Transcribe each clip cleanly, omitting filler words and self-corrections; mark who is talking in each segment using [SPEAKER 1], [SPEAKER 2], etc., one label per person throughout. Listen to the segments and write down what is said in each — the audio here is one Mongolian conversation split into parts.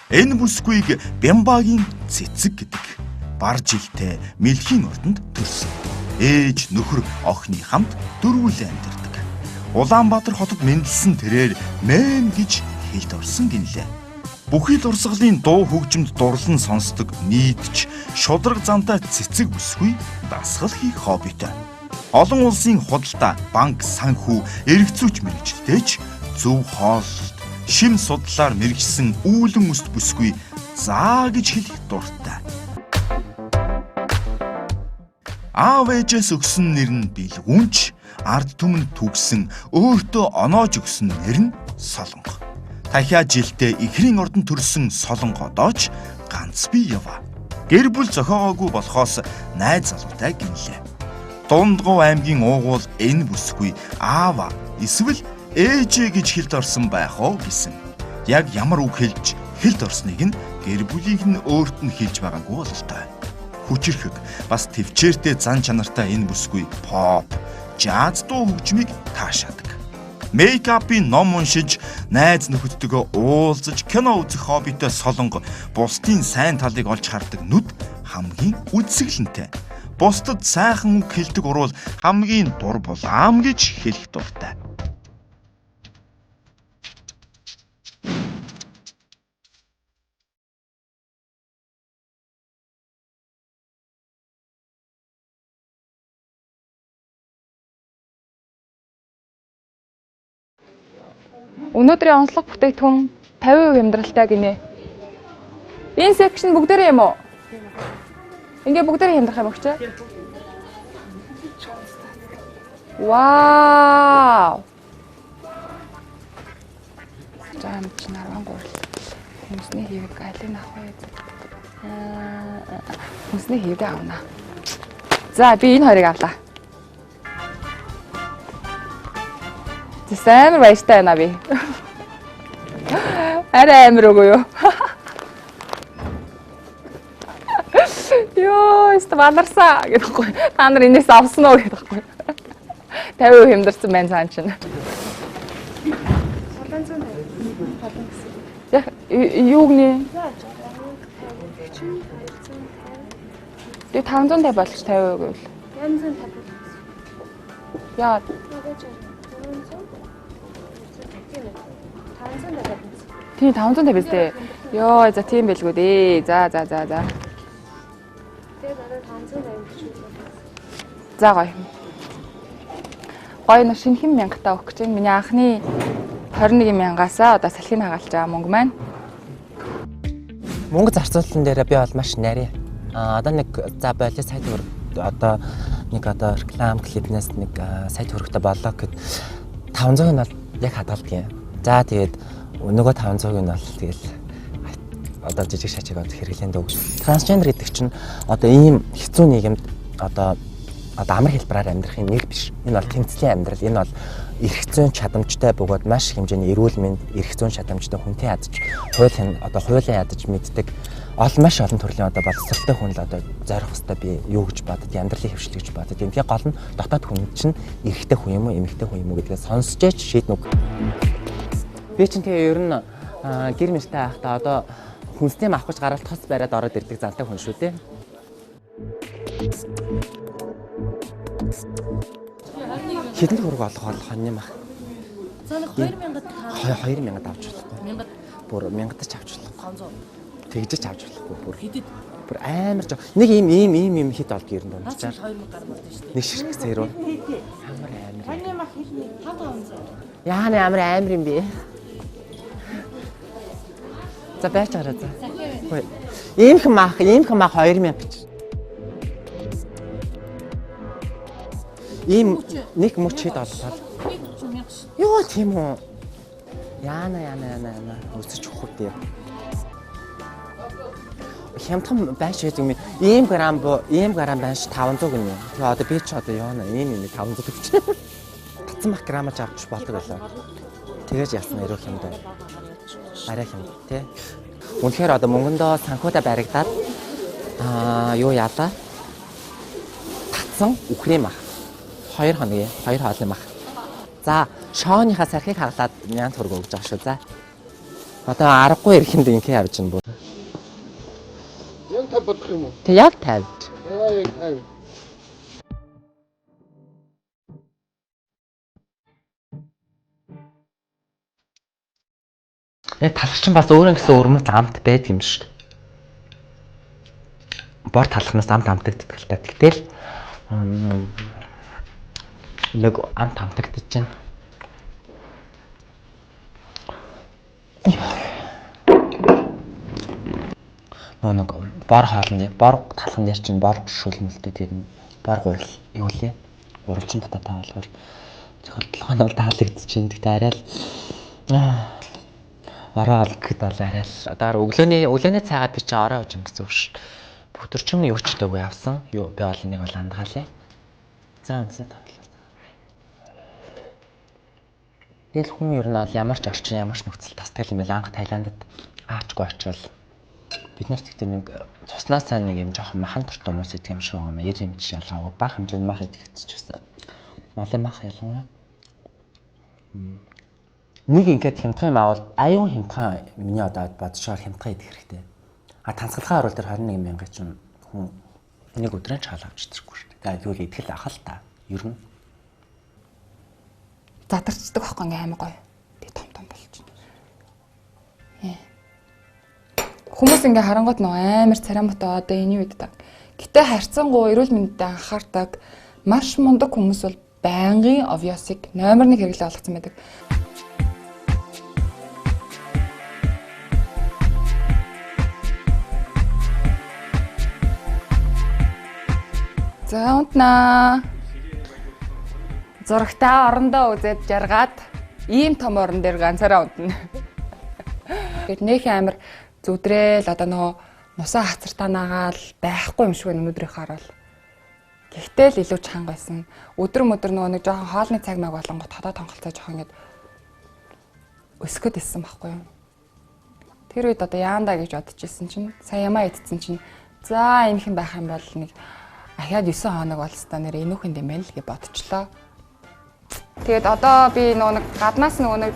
[SPEAKER 1] Энэ бүсгүйг Бямбагийн цэцэг гэдэг. Бар жилтэй мэлхийн ордонд төрсөн. Ээж, нөхөр, охины хамт дөрвөлэн амьдардаг. Улаанбаатар хотод мэндэлсэн тэрээр мэн гэж хэлд орсон гинлээ. Бүхий л урсгалын дуу хөгжимд дурлан сонсдог нийтч шудраг зантай цэцэг бүсгүй дасгал хийх хоббитой. Олон улсын худалдаа, банк, санхүү, эргэцүүч мэргэжилтэйч зөв хооллолт, шим судлаар мэргэжсэн үүлэн өст бүсгүй заа гэж хэлэх дуртай. Аав ээжээс өгсөн нэр нь Билгүүнч, ард түмэнд түгсэн өөртөө оноож өгсөн нэр нь Солонго. Дахиад жилдээ ихрийн ордон төрсөн Солонго одооч ганц бий яваа. Гэр бүл зохиогоогүй болохоос найз залуутай гинлээ. Дундгов аймгийн уугуул энэ бүсгүй аава эсвэл ээжээ гэж хэлд орсон байх уу гэсэн. Яг ямар үг хэлж хэлд орсныг нь гэр бүлийнх нь өөрт нь хэлж байгаагүй бололтой. Хүчирхэг бас төвчээртэй зан чанартай энэ бүсгүй поп, жаз дуу хөгжмийг таашаадаг. Мейкапын ном уншиж, найз нөхөдтэйгээ уулзаж, кино үзэх хоббитой Солонго бусдын сайн талыг олж хардаг нүд хамгийн үзэсгэлэнтэй. Бусдад сайхан үг хэлдэг урвал хамгийн дур булаам гэж хэлэх дуртай.
[SPEAKER 2] Өнөөдрийн онцлог бүтээгдэхүүн 50% хямдралтай гинэ. Энэ секшн бүгдээрээ юм уу? Ингээ бүгдээрээ хямдрах юм өгч. Вау! Жам чинаран гурал. Хүнсний хэвэг алийг авах вэ? Хүнсний хэвэг авна. За би энэ хоёрыг авлаа. Амар баяртай байна би. Арай амар үгүй юу? Йоо, баларсаа гэдэггүй. Та нар энэс авсан уу гэдэггүй. 50% хямдарсан байна цаан чинь. Яг юуг нэ? Тэг 550 болж 50% гэвэл. 550. Яа. Тийм 550 биз дээ. Йоо, за тийм байлгүй дээ. За. Тэгээд надад 550 шүү. За гоё. Гоё нэг шинхэн мянгатаа өгөх гэж. Миний анхны 21,000-аас одоо салхины хагаалж байгаа мөнгө маань.
[SPEAKER 3] Мөнгө зарцуулсан дээр би бол маш нарийн. Одоо нэг за болоо сайт хөрөг одоо нэг одоо реклам клипнес нэг сайт хөрөгтэй боллоо гэд 500 нь бол яг хадгалдаг юм. За тэгээд нөгөө 500-ыг нь бол тэгэл одоо жижиг шачиг одоо хэрэглэн дөө. Трансгендер гэдэг чинь одоо ийм хэцүү нийгэмд одоо амар хэлбэрээр амьдрах юм нэг биш. Энэ бол тэмцлийн амьдрал. Энэ бол эрх зүйн чадамжтай бөгөөд маш их хэмжээний эрүүл мэнд, эрх зүйн чадамжтай хүнтэй ядаж, хуулийн ядаж мэддэг маш олон төрлийн одоо боловсралтай хүн л одоо зорих хэвээр би юу гэж бодод, амьдралын хөвшлөг гэж бодод. Тэгээ гол нь дотоод хүн чинь эрэгтэй хүн юм уу, эмэгтэй хүн юм уу гэдгээ сонсож шийднэ үг. Би чинь тэгээ ер нь гэр мэртэй байхдаа одоо хүнсний авах гэж гаралт тос бариад ороод ирдэг зантай хүн шүү дээ. Хэдэн төгрөг олох хоньны мах?
[SPEAKER 4] Цаанах 2000-ад
[SPEAKER 3] 2000-ад авч болохгүй. Бүр 1000-ад авч болохгүй. Тэгжиж авч болохгүй бүр.
[SPEAKER 4] Хэдэд?
[SPEAKER 3] Бүр амар жоо. Нэг ийм хэд олд ер нь дундчаар.
[SPEAKER 4] 2000 гаруй болдог шүү дээ.
[SPEAKER 3] Нэг ширхэг зэр үү? Амар.
[SPEAKER 4] Хоньны мах хэрний 500.
[SPEAKER 3] Яа амар юм бэ? За байж гараа за. Хөөе. Иймхэн мах 2000 бич. Ийм нэг мөч хэд оллоо. Йоо тийм үү. Яана. Өсөж өгөх үү. Хямдхан байш гэдэг юм. Ийм грамм байна ш 500 гинэ. Тэгээ одоо би ч одоо яана ийм 500 төгч. Татсан мах граммаж авч болдог болоо. Тэгэж ясна өрөөх юм даа. Арай хямд тий. Үнэхээр одоо мөнгөндөө санхуудаа баригдаад юу яалаа? Татсан үхрийн мах. 2 хоногийн 2 хоолны мах. За, шооныхаа сархийг хаглаад 1000 төгрөг өгч байгаа шүү. За. Одоо аргагүй ирэхэнд ингээ явж байна бүр.
[SPEAKER 5] Яг та бодох юм уу?
[SPEAKER 3] Тэг яг тавьж.
[SPEAKER 5] Яг тавь.
[SPEAKER 3] Талх чинь бас өөрөө гэсэн өрмөц амт байдаг юм шүү дээ. Бор талхнаас амт амтагддаг л та. Тэгтэл нэг амт амтагдаж байна. Нэг бор хоолны бор талхан дээр чинь бор шүлмэлтэй тэр бор гурил юу лээ? Гурилчин дотоо таалгаар зөвхөн толгойн бол таалагдчихээн. Тэгтээ арай л ороо гэхэд бол арай л одоо өглөөний цагаад би чи ороо ууж юм гэсэн үг шүү. Бүгдөрчин юу ч дөөгүй авсан. Юу би бол нэг бол андгаалаа. За үнсээ тавлаа. Тэгэл хүн ер нь бол ямар ч орчин ямар ч нөхцөл тасдаг юм байл. Анх Таиландд аачгүй очивол бид нарт ихтэй нэг цуснаас цаа нэг юм жоохон махан туртай хүмүүс идэх юм шиг байгаа юм. Ер юм чи ялгаагүй бага хэмжээнд мах идэхч гэсэн. Малын мах ялгаа. Нэг ингээд хямдхан юм авал аюун хямдхан миний одоо бодсоор хямдхан идэх хэрэгтэй. Тансгалгаа харуул дээр 21 мянган чинь хүн нэг өдрөө чаал авч идэрхгүй шүү дээ. Тэгээ юу л идэх л ах л та. Ер нь
[SPEAKER 2] Задарчдаг байхгүй ингээм амар гоё. Тэг том болчихно. Хүмүүс ингээ харангууд нөө амар царамтай одоо энэ үед та. Гэтэ харьцангуй эрүүл мэндэд анхаардаг маш мундаг хүмүүс бол байнгын овёсыг номер 1 хэрэглээ болгоцсон байдаг. За унтнаа. Зурагтаа орондоо үзээд жаргаад ийм том орон дээр ганцаараа унтна. Гэт нөх амир зүдрээл одоо нөгөө нусаа хацартаа наагаал байхгүй юм шиг өнөөдрийг хараад. Гэхдээ л илүү чанга байсан. Өдөр нөгөө нэг жоохон хоолны цаг маяг болонгот хотоо тонголцоо жоохон ингэж өсгöd исэн байхгүй юу. Тэр үед одоо яандаа гэж бодож исэн чинь саямаа идсэн чинь за энэхэн байх юм бол нэг ахаад 9 хоног болстой нэр энүүхэн юм байна л гэж бодчихлоо. Тэгээд одоо би нэг гаднаас нэг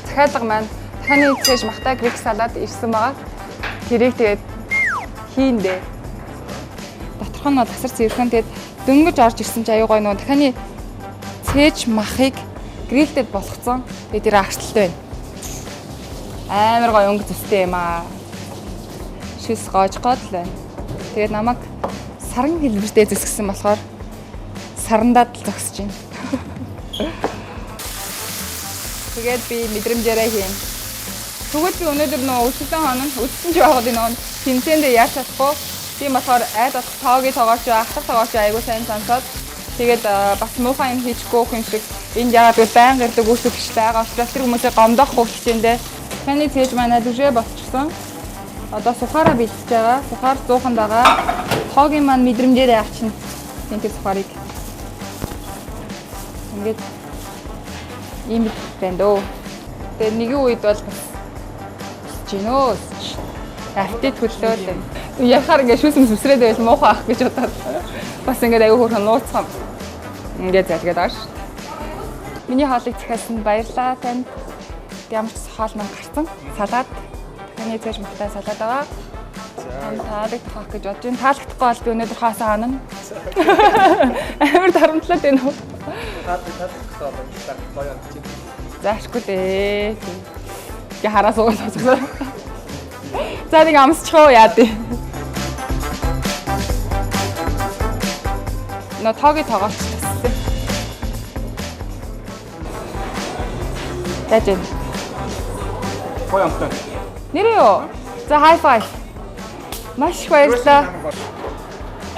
[SPEAKER 2] захиалга маань таны цээж махтай грек салаад ирсэн байгаа. Тэрийг тэгээд хийндээ. Доторх нь бол асар цэвэрхэн тэгээд дөнгөж орж ирсэн чи аюу гой дахианы цээж махыг грилтэд болгоцсон. Тэгээд тэр арчлалтай байна. Амар гой өнгө зүстэй юм аа. Шис гоож гол байна. Тэгээд намайг саран хэлбэртэй зөсгсөн болохоор сарандаад л зогсож байна. Тэгээд би мэдрэмжээрээ хийн. Тэгвэл би өнөөдөр өсөлтөн хоног өссөн ч яваад энэ тэмцээндээ яаж чадахгүй. Тийм болохоор айд болох тоогийн тоогооч ахтар тоогооч айгуу сайн сонсоод тэгээд бас муухай юм хийчихгүй хүн шиг энд яагаад гэвэл байнга ирдэг үүсгэж байгаа учраас тэр хүмүүсээ гомдоох хөвчөндөө таны цээж манай дүжээ болчихсон. Одоо сухаараа бэлдэж байгаа. Сухаар 100-нд байгаа. Тоогийн маань мэдрэмжээрээ авчна. Тэнцээ сухарыг. Ингээд ийм байна дөө. Тэгээ нэгэн үед бол жинөө. Аппетит хөдлөө л. Яхаар ингээд шүүсмэс үсрээд байл муухай ах гэж бодоод. Бас ингээд аягүй хөөрхөн нууцхан. Ингээд залгаад байгаа шүү. Миний хоолыг захиалсанд баярлалаа танд. Ямар ч хоол маань гарсан. Салаад. Таны цээж махтай салаад байгаа. Таалагдах гэж бодож байна. Таалагдахгүй бол би өнөөдөр хаасаа ханана. Амар дарамтлаад байна уу? Таалагдахгүй бол гоё юм. Заашгүй дээ. Гэ хараа суугаад. За нэг амсчихоо яа дээ. Нөө тоогийн тоогооч тассан. Тэжин.
[SPEAKER 5] Гоё амтай.
[SPEAKER 2] Нэрээ юу? За хай фай. Маш их баярлалаа.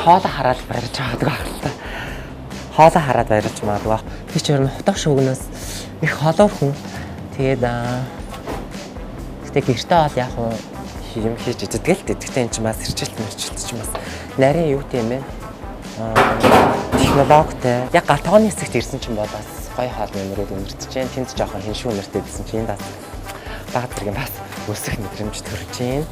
[SPEAKER 3] хоолоо хараад барьж байгаа байх. Хоолоо хараад барьж магадгүй. Би ч ер нь хотоо шүүгнээс их холоор хүн. Тэгээд гэртээ бол яг юм хийж иддэг л дээ. Тэгтээ энэ ч бас хэрчэлт ч бас нарийн юу тийм бэ? Технологитой. Яг галтгооны хэсэгт ирсэн чинь бол бас гоё хаал нэмрүүд өнөртөж जैन. Тэнд жоохон хиншүү нэртэй гэсэн чинь бас баг зэрэг бас өсөх мэдрэмж төрж जैन.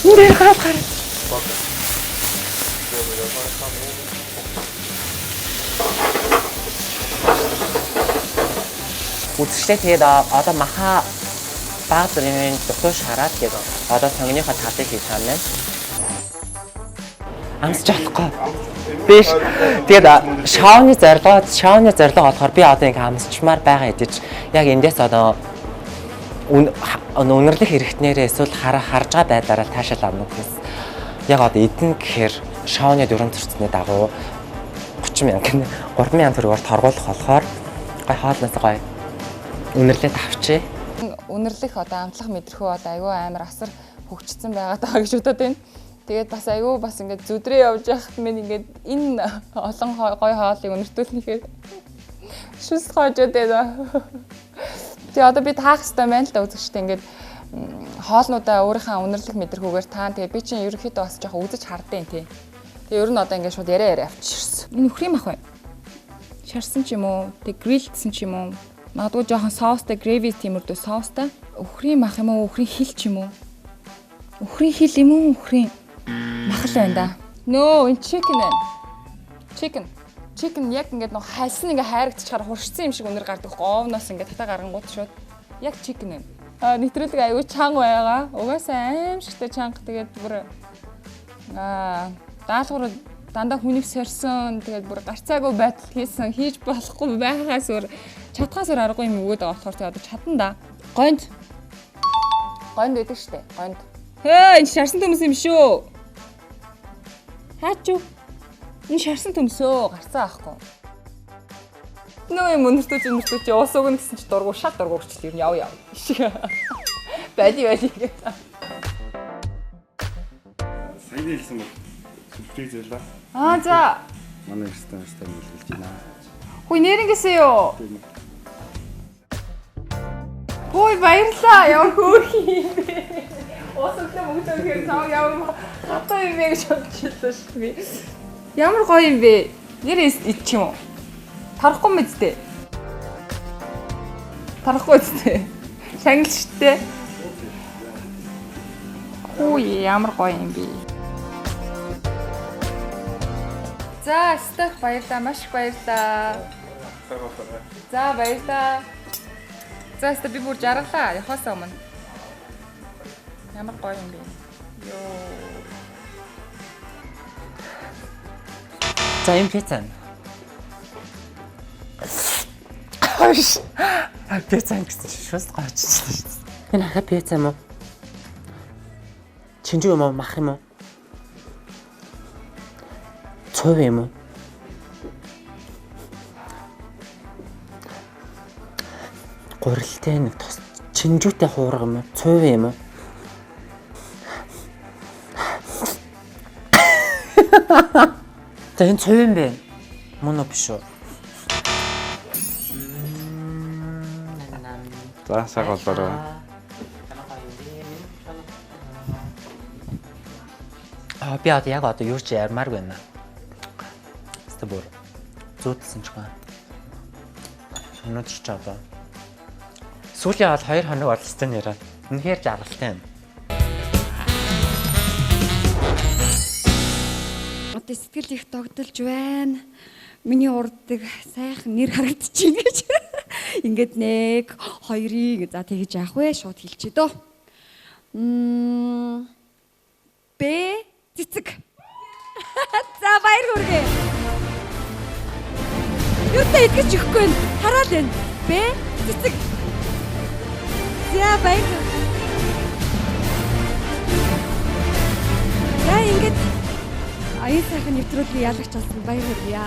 [SPEAKER 3] Нэр гараад. үзэгчлээ тэгээд одоо маха баг зэргийн дутуу шараад тэгээд одоо сонгоныхоо талыг хийж байгаа юм. Амсч болохгүй. Биш. Тэгээд шааны зорилго болохоор би одоо ингэ амсчмаар байгаа хэдиж яг эндээс одоо үнэрлэх хэрэгтнээрээ эсвэл харж байгаа байдлаараа таашаал авна гэхээс яг одоо эдэн гэхээр шааны дүрм төрцний дагуу 30,000 3,000 төгрөгөөр торгуулах болохоор гой хоолноос гой үнэрлээд авчээ.
[SPEAKER 2] Үнэрлэх одоо амтлах мэдрхүү одоо айгүй амар асар хөгжсөн байгаа даа гэж бодод байна. Тэгээд бас айгүй бас ингээд зүдрээ явж байхад минь ингээд энэ олон гой хоолыг үнэртүүлнэхээр шүс хоожод байна. Тэгээ одоо би таах хэрэгтэй байна л да үзэгчтэй ингээд хоолнуудаа өөрийнхөө үнэрлэх мэдрхүүгээр таан тэгээ би чинь ерөнхийдөө бас жоохон үзэж хардیں۔ Тий. Тэгээ ер нь одоо ингээд шууд яриа авчихсан. Энэ өхрийн мах бай. Шарсан ч юм уу, тэг грилдсэн ч юм уу. Магадгүй жоохон соустай, грэви тиймэрдүү соустай. Өхрийн мах юм уу, өхрийн хил ч юм уу? Өхрийн хил юм уу, өхрийн мах л байна да. Нөө, энэ chicken байна. Chicken яг ингээд нэг хальсан ингээ хайрагдчихаар хурцсан юм шиг өнөр гардаг. Говноос ингээ татаа гарангууд шууд. Яг chicken байна. Нэвтрүүлэг аюу чанга байгаа. Угаасаа аимшигтай чанга тэгээд бүр даалгавар дандаа хүнийх сорьсон тэгээд бүр гарцаагүй байдал хийсэн хийж болохгүй байхаас өөр чадхаас өөр аргагүй юм өгөөд байгаа болохоор тэгээд одоо чадна да. Гонд байдаг штэ. Гонд. Хөө энэ шарсан төмс юм шүү. Хаач юу? Энэ шарсан төмсөө гарцаа авахгүй. Нөө юм өнөртөж уус өгнө гэсэн чи дургу шал дургуурчлаа ер нь яв. Байди гэдэг.
[SPEAKER 6] Сайн хэлсэн бол сюрприз байлаа.
[SPEAKER 2] За.
[SPEAKER 6] Манай стан хэлж байна.
[SPEAKER 2] Хөөе нэрнгэсээ юу? Хөөе баярлаа. Яа хөөе. Осогтой мөнгөөр цаа ямар хатаа юм бэ гэж бодчихлоо шүү би. Ямар гоё юм бэ? Нэр ич юм уу? Тарахгүй мэдтэй. Тарахгүй үстэй. Шангил штэ. Хөөе ямар гоё юм бэ? За, стах баярлаа, маш их баярлаа. За, баярлаа. За, стах би бүр жаргалаа. Яхаас өмнө. Ямар гоё юм бэ? Йоо.
[SPEAKER 3] За энэ пицца. Пицца гэсэн чинь шүс гоочихсон шүү дээ. Энэ хаа пицца юм уу? Чинжүү юм уу? Мах юм уу? Цов юм уу? Гурилтай нэг тос чинжүүтэй хуурга юм уу? Цов юм уу? Тэн цов юм бэ? Мөн үү биш үү?
[SPEAKER 6] За цаг болоорой.
[SPEAKER 3] Би одоо яг одоо юу ч ярмаар байна. Хэвээ бүр зүүдэлсэн ч гоо. Өнөөдөр ч одоо сүүлийн бол 2 хоног болстой нэрээ. Үнэхээр жаргалтай юм.
[SPEAKER 7] Одоо сэтгэл их догдолж байна. Миний урддаг сайхан нэр харагдчихээн гэж. Ингээд 1 2-ыг за тэгж яах вэ? Шууд хэлчихээ дөө. Б цэцэг. За баяр хүргэе. Юутай итгэж өгөхгүй байна. Хараад байна. Б цэцэг. За баяр. За ингээд аян сайхан нэвтрүүлгийг ялагч болсон баяр хүргэе.